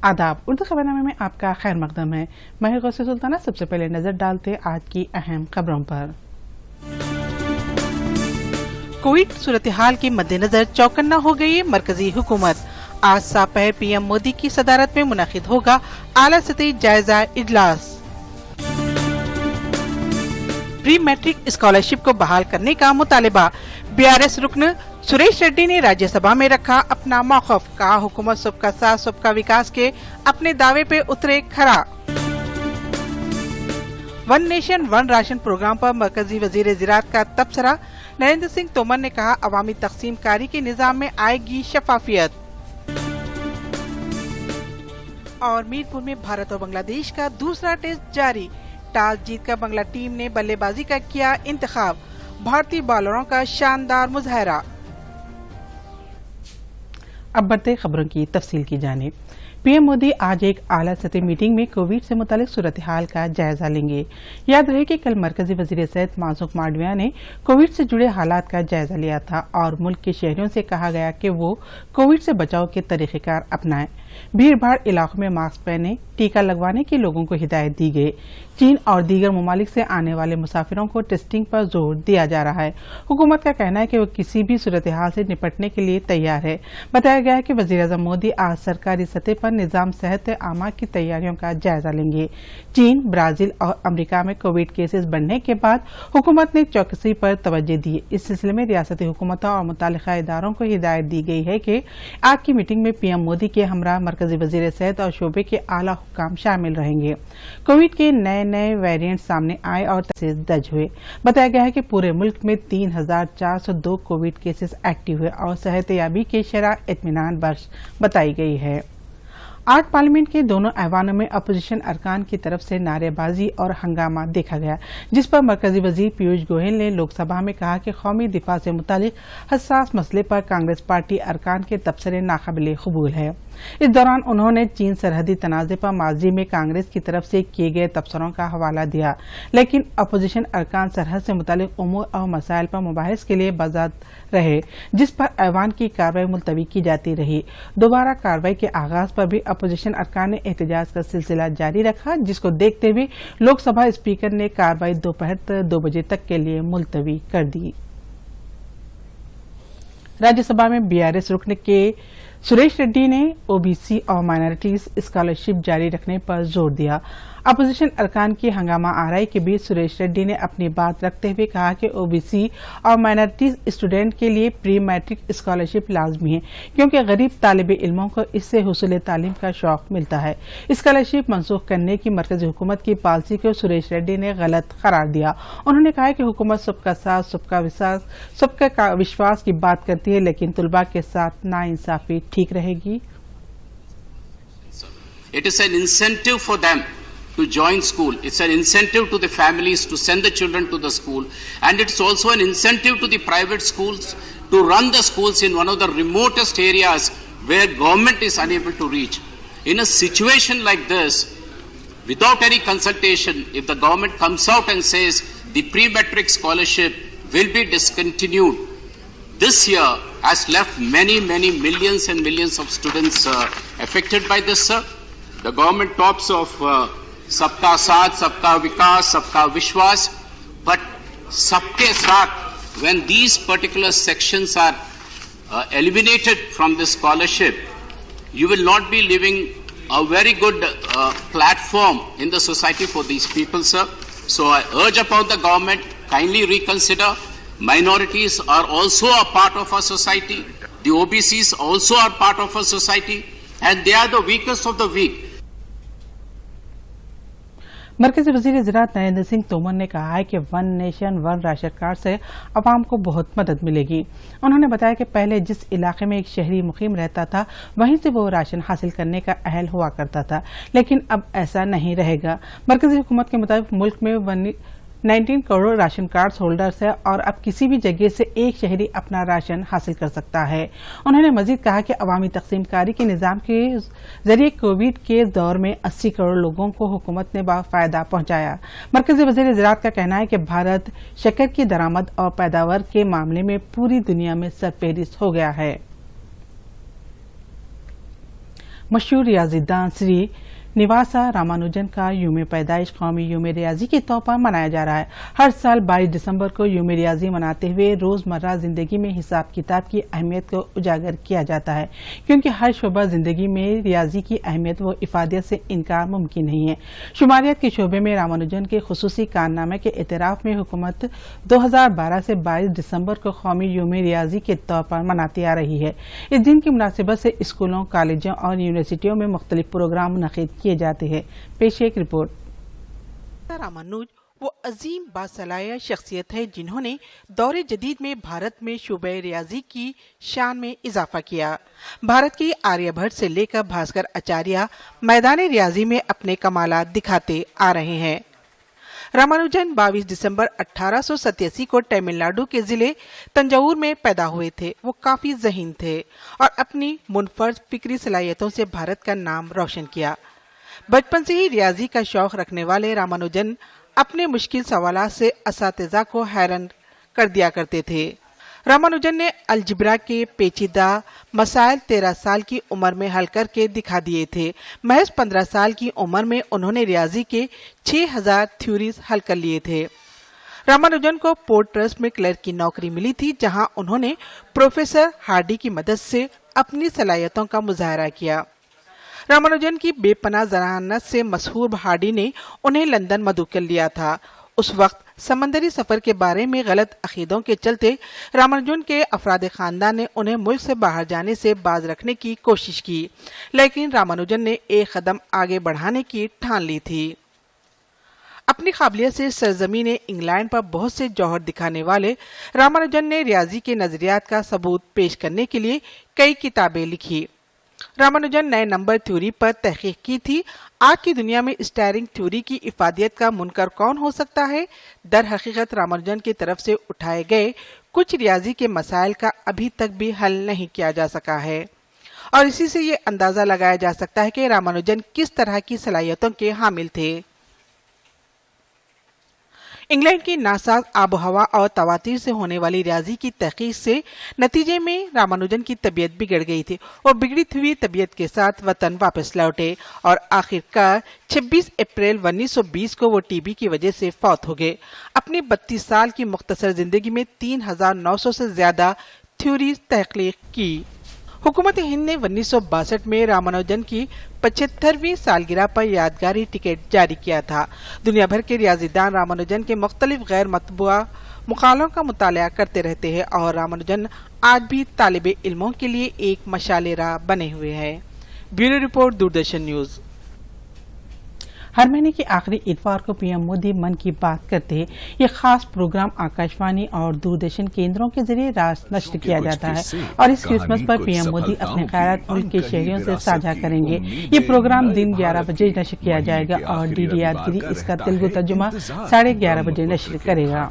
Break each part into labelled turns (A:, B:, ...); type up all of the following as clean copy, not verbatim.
A: आदाब। उर्दू खबरनामे में आपका खैर मकदम है। मैं गौसे सुल्ताना। सबसे पहले नजर डालते आज की अहम खबरों पर। कोविड सूरत हाल के मद्देनजर चौकन्ना हो गई मरकजी हुकूमत। आज दोपहर पीएम मोदी की सदारत में मुनक़िद होगा आला सतही जायजा इजलास। प्री मैट्रिक स्कॉलरशिप को बहाल करने का मुतालिबा। बीआरएस रुकन सुरेश रेड्डी ने राज्यसभा में रखा अपना मौक़िफ़। कहा हुकूमत सबका साथ सबका विकास के अपने दावे पे उतरे खरा। One nation one ration programme पर मरकजी वजीर ज़राअत का तबसरा। नरेंद्र सिंह तोमर ने कहा अवामी तकसीम कारी के निज़ाम में आएगी शफाफियत। और मीरपुर में भारत और बांग्लादेश का दूसरा टेस्ट जारी। टॉस जीतकर बांग्ला टीम ने बल्लेबाजी का किया इंतखाब। भारतीय बॉलरों का शानदार मुजाहरा। अब बढ़ते खबरों की तफसील की जानिब। पीएम मोदी आज एक आला सतही मीटिंग में कोविड से मुतालिक सूरत हाल का जायजा लेंगे। याद रहे कि कल मरकजी वजीर सेहत मासूक मांडविया ने कोविड से जुड़े हालात का जायजा लिया था और मुल्क के शहरियों से कहा गया कि वो कोविड से बचाव के तरीक़ेकार अपनाएं। भीड़ भाड़ इलाकों में मास्क पहने, टीका लगवाने की लोगों को हिदायत दी गई। चीन और दीगर ममालिक से आने वाले मुसाफिरों को टेस्टिंग पर जोर दिया जा रहा है। हुकूमत का कहना है कि वो किसी भी सूरत हाल से निपटने के लिए तैयार है। बताया गया है कि वज़ीर आज़म मोदी आज सरकारी सतह पर निज़ाम सेहत आमा की तैयारियों का जायजा लेंगे। चीन, ब्राजील और अमरीका में कोविड केसेस बढ़ने के बाद हुकूमत ने चौकसी पर तवज्जो दी। इस सिलसिले में रियासती हुकूमतों और मुतालिका इदारों को हिदायत दी गई है कि आज की मीटिंग में पीएम मोदी के हमरा मरकजी वज़ीर सेहत और शोबे के आला हुक्काम शामिल रहेंगे। कोविड के नए नए वेरिएंट सामने आए और केसेस दर्ज हुए। बताया गया है कि पूरे मुल्क में 3,402 कोविड केसेस एक्टिव हुए और सेहतयाबी की शरह इत्मीनान बख्श बताई गई है। आज पार्लियामेंट के दोनों ऐवानों में अपोजिशन अरकान की तरफ से नारेबाजी और हंगामा देखा गया, जिस पर मरकजी वजीर पीयूष गोयल ने लोकसभा में कहा कि कौमी दिफा से मुतालिक हसास मसले पर कांग्रेस पार्टी अरकान के तबसरे नाकाबिले कबूल है। इस दौरान उन्होंने चीन सरहदी तनाज़े पर माजी में कांग्रेस की तरफ से किए गए तबसरों का हवाला दिया, लेकिन अपोजिशन अरकान सरहद से मुतालिक उमूर और मसाइल पर मुबाहिस के लिए बाज़ात रहे, जिस पर ऐवान की कार्रवाई मुलतवी की जाती रही। दोबारा कार्रवाई के आगाज पर भी अपोजिशन अरकान ने एहतजाज का सिलसिला जारी रखा, जिसको देखते हुए लोकसभा स्पीकर ने कार्रवाई दोपहर 2 बजे तक के लिए मुलतवी कर दी। राज्यसभा में बीआरएस रुकन के सुरेश रेड्डी ने ओबीसी और माइनॉरिटीज स्कॉलरशिप जारी रखने पर जोर दिया। अपोजिशन अरकान की हंगामा आराई के बीच सुरेश रेड्डी ने अपनी बात रखते हुए कहा कि ओबीसी और माइनॉरिटीज स्टूडेंट के लिए प्री मैट्रिक स्कॉलरशिप लाजमी है, क्योंकि गरीब तालिब इल्मों को इससे हुसूल तालीम का शौक मिलता है। स्कॉलरशिप मनसूख करने की मरकजी हुकूमत की पॉलिसी को सुरेश रेड्डी ने गलत करार दिया। उन्होंने कहा कि हुकूमत सबका साथ सबका विश्वास की बात करती है, लेकिन तुलबा के साथ नाइंसाफी ठीक रहेगी।
B: It is an incentive for them to join school. It's an incentive to the families to send the children to the school, and it's also an incentive to the private schools to run the schools in one of the remotest areas where government is unable to reach. In a situation like this, without any consultation, if the government comes out and says the pre-matric scholarship will be discontinued, this year has left many millions and millions of students affected by this, sir. The government talks of सबका साथ, सबका विकास, सबका विश्वास, but सबके साथ, when these particular sections are eliminated from this scholarship, you will not be leaving a very good platform in the society for these people, sir. So I urge upon the government, kindly reconsider. Minorities are also a part of our society. The OBCs also are part of our society, and they are the weakest of the weak.
A: मरकजी वजीर ज़राअत नरेंद्र सिंह तोमर ने कहा है कि one nation one ration card से अवाम को बहुत मदद मिलेगी। उन्होंने बताया कि पहले जिस इलाके में एक शहरी मुकीम रहता था, वहीं से वो राशन हासिल करने का अहल हुआ करता था, लेकिन अब ऐसा नहीं रहेगा। मरकजी हुकूमत के मुताबिक मुल्क में 19 करोड़ राशन कार्ड होल्डर्स है और अब किसी भी जगह से एक शहरी अपना राशन हासिल कर सकता है। उन्होंने मजीद कहा कि अवामी तकसीम कारी के निज़ाम के जरिए कोविड के दौर में 80 करोड़ लोगों को हुकूमत ने फायदा पहुंचाया। मरकजी वज़ीर ज़राअत का कहना है कि भारत शक्कर की दरामद और पैदावार के मामले में पूरी दुनिया में सरफहरिस्त हो गया है। मशहूर रियाजीदान श्री निवासा रामानुजन का यूम पैदाइश कौमी यूम रियाजी के तौर पर मनाया जा रहा है। हर साल 22 दिसंबर को यूम रियाजी मनाते हुए रोजमर्रा जिंदगी में हिसाब किताब की अहमियत को उजागर किया जाता है, क्योंकि हर शोबा जिंदगी में रियाजी की अहमियत व इफादियत से इनकार मुमकिन नहीं है। शुमारियत के शोबे में रामानुजन के खुसूसी कारनामे के एतराफ में हुकूमत 2012 से 22 दिसंबर को कौमी यूम रियाजी के तौर पर मनाती आ रही है। इस दिन की मुनासिबत से स्कूलों, कॉलेजों और यूनिवर्सिटियों में मुख्तलिफ प्रोग्राम मुनक़िद किए जाते हैं। पेश एक रिपोर्ट। रामानुज वो अजीम बासलाहियत शख्सियत है जिन्होंने दौरे जदीद में भारत में शोबे रियाजी की शान में इजाफा किया। भारत की आर्यभट्ट से लेकर भास्कर आचार्य मैदान रियाजी में अपने कमालात दिखाते आ रहे हैं। रामानुजन 22 दिसंबर 1887 को तमिलनाडु के जिले तंजावुर में पैदा हुए थे। वो काफी ज़हीन थे और अपनी मुनफर्द फिक्री सलाहियतों से भारत का नाम रोशन किया। बचपन से ही रियाजी का शौक रखने वाले रामानुजन अपने मुश्किल सवालात से असातिज़ा को हैरान कर दिया करते थे। रामानुजन ने अलजिब्रा के पेचीदा मसाइल 13 साल की उम्र में हल करके दिखा दिए थे। महज 15 साल की उम्र में उन्होंने रियाजी के 6000 थ्योरीज हल कर लिए थे। रामानुजन को पोर्ट ट्रस्ट में क्लर्क की नौकरी मिली थी, जहां उन्होंने प्रोफेसर हार्डी की मदद से अपनी सलाहियतों का मुजाहरा किया। रामानुजन की बेपनाह ज़हानत से मशहूर हार्डी ने उन्हें लंदन मदऊ कर लिया था। उस वक्त समंदरी सफर के बारे में गलत अकीदों के चलते रामानुजन के अफराद खानदान ने उन्हें मुल्क से बाहर जाने से बाज रखने की कोशिश की, लेकिन रामानुजन ने एक कदम आगे बढ़ाने की ठान ली थी। अपनी काबिलियत से सरजमीन इंग्लैंड पर बहुत से जौहर दिखाने वाले रामानुजन ने रियाजी के नजरियात का सबूत पेश करने के लिए कई किताबें लिखी। रामानुजन नए नंबर थ्योरी पर तहकीक की थी। आज की दुनिया में स्टारिंग थ्योरी की इफादियत का मुनकर कौन हो सकता है? दर हकीकत रामानुजन की तरफ से उठाए गए कुछ रियाजी के मसाइल का अभी तक भी हल नहीं किया जा सका है, और इसी से ये अंदाजा लगाया जा सकता है कि रामानुजन किस तरह की सलाहियतों के हामिल थे। इंग्लैंड की नासाज आबो हवा और तवातीर से होने वाली रियाजी की तहकीक से नतीजे में रामानुजन की तबीयत बिगड़ गई थी और बिगड़ी हुई तबीयत के साथ वतन वापस लौटे और आखिरकार 26 अप्रैल 1920 को वो टीबी की वजह से फौत हो गए। अपनी 32 साल की मुख्तसर जिंदगी में 3900 से ज्यादा थ्योरीज तहकीक की। हुकूमत हिंद ने 1962 में रामानुजन की 75वीं सालगिरह पर यादगारी टिकट जारी किया था। दुनिया भर के रियाजीदान रामानुजन के मुख्तलिफ गैर मतबूआ मकालों का मुताला करते रहते हैं और रामानुजन आज भी तालिबे इल्मों के लिए एक मशाले राह बने हुए हैं। Bureau report, Doordarshan news. हर महीने के आखिरी इतवार को पीएम मोदी मन की बात करते हैं। ये खास प्रोग्राम आकाशवाणी और दूरदर्शन केंद्रों के जरिए रात नश्र किया जाता है और इस क्रिसमस पर पीएम मोदी अपने ख्यालात मुल्क के शहरियों से साझा करेंगे। ये प्रोग्राम दिन 11 बजे नश्र किया जाएगा और डीडीआर गिरी इसका तेलुगु तर्जुमा 11:30 बजे नश्र करेगा।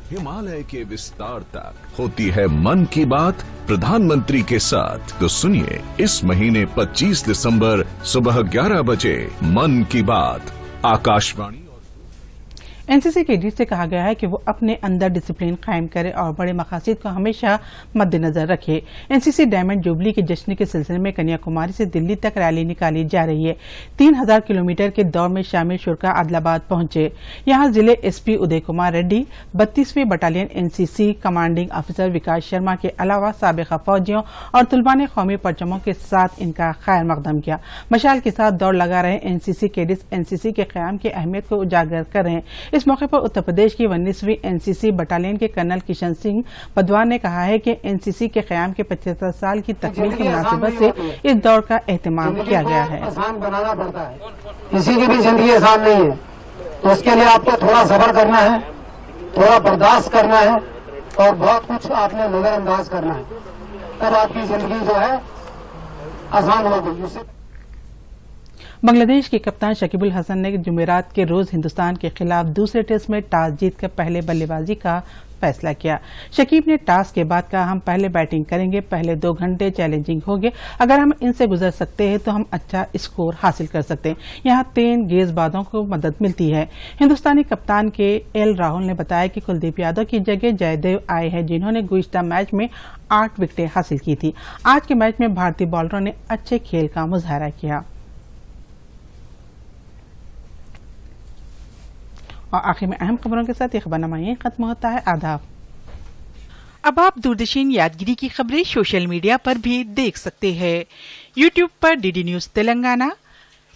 C: हिमालय के विस्तार तक होती है मन की बात प्रधानमंत्री के साथ। तो सुनिए इस महीने 25 दिसंबर सुबह 11 बजे मन की बात आकाशवाणी।
A: एनसीसी कैडेट से कहा गया है कि वो अपने अंदर डिसिप्लिन कायम करे और बड़े मकासद को हमेशा मद्देनजर रखे। एनसीसी डायमंड जुबली के जश्न के सिलसिले में कन्याकुमारी से दिल्ली तक रैली निकाली जा रही है। 3000 किलोमीटर के दौड़ में शामिल शुरा आदिलाबाद पहुंचे। यहां जिले एसपी उदय कुमार रेड्डी, 32वीं battalion NCC commanding officer Vikas Sharma के अलावा साबिका फौजियों और तुलबा ने कौमी परचमों के साथ इनका खैर मकदम किया। मशाल के साथ दौड़ लगा रहे एनसीसी कैडेट्स एनसीसी के क़याम की अहमियत को उजागर कर रहे हैं। इस मौके पर उत्तर प्रदेश की 19वीं एनसीसी बटालियन के कर्नल किशन सिंह बदवान ने कहा है कि एनसीसी के क़याम के 75 साल की तकमील की मुनासिबत से इस दौड़ का एहतमाम किया गया है।
D: आसान बनाना पड़ता है, किसी की भी जिंदगी आसान नहीं है, तो उसके लिए आपको थोड़ा सब्र करना है, थोड़ा बर्दाश्त करना है और बहुत कुछ आपने नजरअंदाज करना है, तब आपकी जिंदगी जो है आसान होगी।
A: बांग्लादेश के कप्तान शकीबुल हसन ने जुमेरात के रोज हिंदुस्तान के खिलाफ दूसरे टेस्ट में टॉस जीतकर पहले बल्लेबाजी का फैसला किया। शकीब ने टॉस के बाद कहा, हम पहले बैटिंग करेंगे, पहले 2 घंटे चैलेंजिंग होंगे, अगर हम इनसे गुजर सकते हैं तो हम अच्छा स्कोर हासिल कर सकते हैं। यहाँ 3 गेंदबाजों को मदद मिलती है। हिंदुस्तानी कप्तान के एल राहुल ने बताया कि कुलदीप यादव की जगह जयदेव आए हैं, जिन्होंने गुज़िश्ता मैच में 8 विकेटें हासिल की थी। आज के मैच में भारतीय बॉलरों ने अच्छे खेल का मुजाहरा किया। और आखिर में अहम खबरों के साथ ये खबरनामा यहीं खत्म होता है। आदाब। अब आप दूरदर्शन यादगिरी की खबरें सोशल मीडिया पर भी देख सकते हैं। यूट्यूब पर डीडी न्यूज तेलंगाना,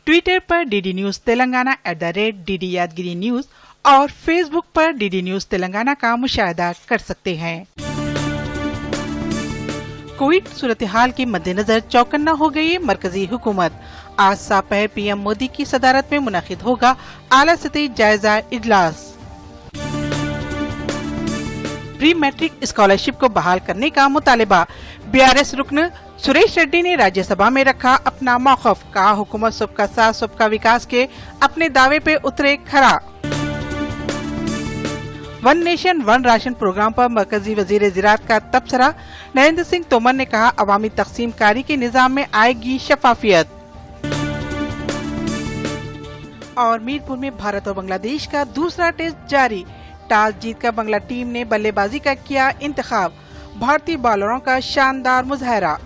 A: ट्विटर पर डीडी न्यूज तेलंगाना @DD यादगिरी न्यूज और फेसबुक पर डीडी न्यूज तेलंगाना का मुशाहिदा कर सकते हैं। कोविड सूरत हाल के मद्देनजर चौकन्ना हो गई है मरकजी हुकूमत। आज दोपहर पीएम मोदी की सदारत में मुनक़िद होगा आला सतही जायजा इजलास। प्री मैट्रिक स्कॉलरशिप को बहाल करने का मुतालिबा। बीआरएस रुकन सुरेश रेड्डी ने राज्यसभा में रखा अपना मौक़िफ़, कहा हुकूमत सबका साथ सबका विकास के अपने दावे पे उतरे खरा। One nation one ration programme पर मरकजी वजीर ज़राअत का तबसरा। नरेंद्र सिंह तोमर ने कहा, अवामी तकसीम कारी के निज़ाम में आएगी शफाफियत। और मीरपुर में भारत और बांग्लादेश का दूसरा टेस्ट जारी। टॉस जीतकर बांग्ला टीम ने बल्लेबाजी का किया इंतखाब। भारतीय बॉलरों का शानदार मुजाहरा।